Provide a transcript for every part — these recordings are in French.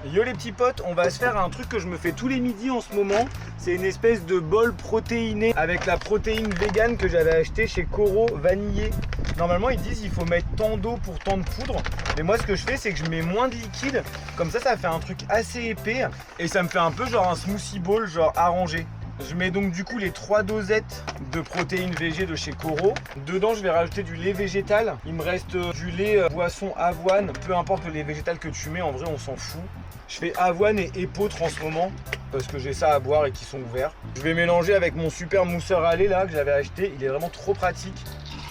Yo les petits potes, on va se faire un truc que je me fais tous les midis en ce moment. C'est une espèce de bol protéiné avec la protéine vegan que j'avais acheté chez Coro vanillé. Normalement ils disent il faut mettre tant d'eau pour tant de poudre. Mais moi ce que je fais c'est que je mets moins de liquide. Comme ça fait un truc assez épais. Et ça me fait un peu genre un smoothie bowl genre arrangé. Je mets donc du coup les 3 dosettes de protéines végé de chez Coro. Dedans je vais rajouter du lait végétal. Il me reste du lait boisson avoine. Peu importe le lait végétal que tu mets, en vrai on s'en fout. Je fais avoine et épeautre en ce moment parce que j'ai ça à boire et qui sont ouverts. Je vais mélanger avec mon super mousseur à lait là que j'avais acheté. Il est vraiment trop pratique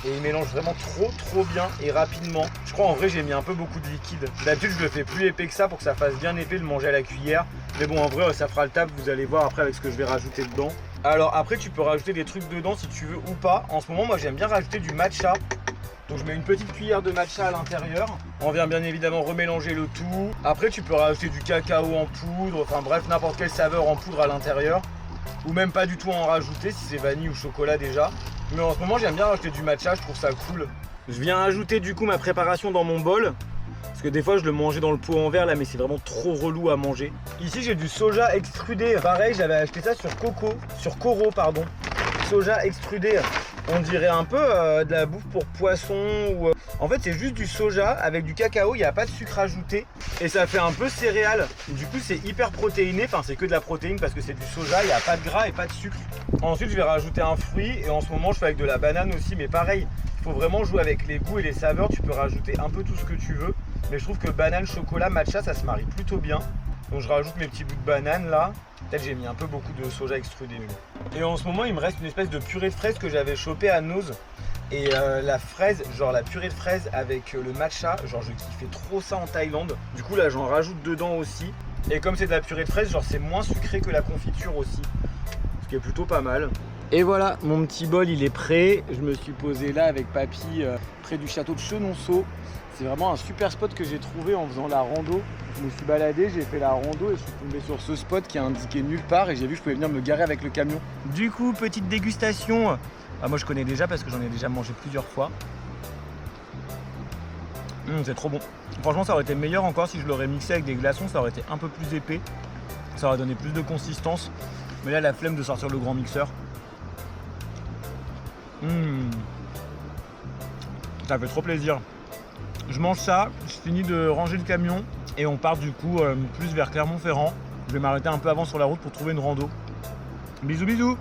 et il mélange vraiment trop bien et rapidement. Je crois en vrai j'ai mis un peu beaucoup de liquide. D'habitude je le fais plus épais que ça pour que ça fasse bien épais de manger à la cuillère. Mais bon en vrai ça fera le taf, vous allez voir après avec ce que je vais rajouter dedans. Alors après tu peux rajouter des trucs dedans si tu veux ou pas. En ce moment moi j'aime bien rajouter du matcha. Donc je mets une petite cuillère de matcha à l'intérieur. On vient bien évidemment remélanger le tout. Après tu peux rajouter du cacao en poudre, enfin bref n'importe quelle saveur en poudre à l'intérieur. Ou même pas du tout en rajouter si c'est vanille ou chocolat déjà. Mais en ce moment j'aime bien rajouter du matcha, je trouve ça cool. Je viens ajouter du coup ma préparation dans mon bol. Parce que des fois je le mangeais dans le pot en verre là mais c'est vraiment trop relou à manger. Ici j'ai du soja extrudé. Pareil j'avais acheté ça sur Coro pardon. Soja extrudé. On dirait un peu de la bouffe pour poisson ou... En fait c'est juste du soja avec du cacao, il n'y a pas de sucre ajouté. Et ça fait un peu céréales. Du coup c'est hyper protéiné, enfin c'est que de la protéine parce que c'est du soja, il n'y a pas de gras et pas de sucre. Ensuite je vais rajouter un fruit et en ce moment je fais avec de la banane aussi. Mais pareil, il faut vraiment jouer avec les goûts et les saveurs. Tu peux rajouter un peu tout ce que tu veux. Mais je trouve que banane, chocolat, matcha ça se marie plutôt bien. Donc je rajoute mes petits bouts de banane là. Peut-être j'ai mis un peu beaucoup de soja extrudé. Et en ce moment il me reste une espèce de purée de fraises que j'avais chopé à Nose. Et la fraise, genre la purée de fraises avec le matcha, genre je kiffais trop ça en Thaïlande. Du coup là j'en rajoute dedans aussi. Et comme c'est de la purée de fraises, genre c'est moins sucré que la confiture aussi. Ce qui est plutôt pas mal. Et voilà, mon petit bol il est prêt. Je me suis posé là avec papy près du château de Chenonceau. C'est vraiment un super spot que j'ai trouvé en faisant la rando. Je me suis baladé, j'ai fait la rando et je suis tombé sur ce spot qui est indiqué nulle part et j'ai vu que je pouvais venir me garer avec le camion. Du coup, petite dégustation. Moi je connais déjà parce que j'en ai déjà mangé plusieurs fois. C'est trop bon. Franchement ça aurait été meilleur encore si je l'aurais mixé avec des glaçons, ça aurait été un peu plus épais. Ça aurait donné plus de consistance. Mais là la flemme de sortir le grand mixeur. Ça fait trop plaisir. Je mange ça, je finis de ranger le camion et on part du coup plus vers Clermont-Ferrand. Je vais m'arrêter un peu avant sur la route pour trouver une rando. Bisous bisous.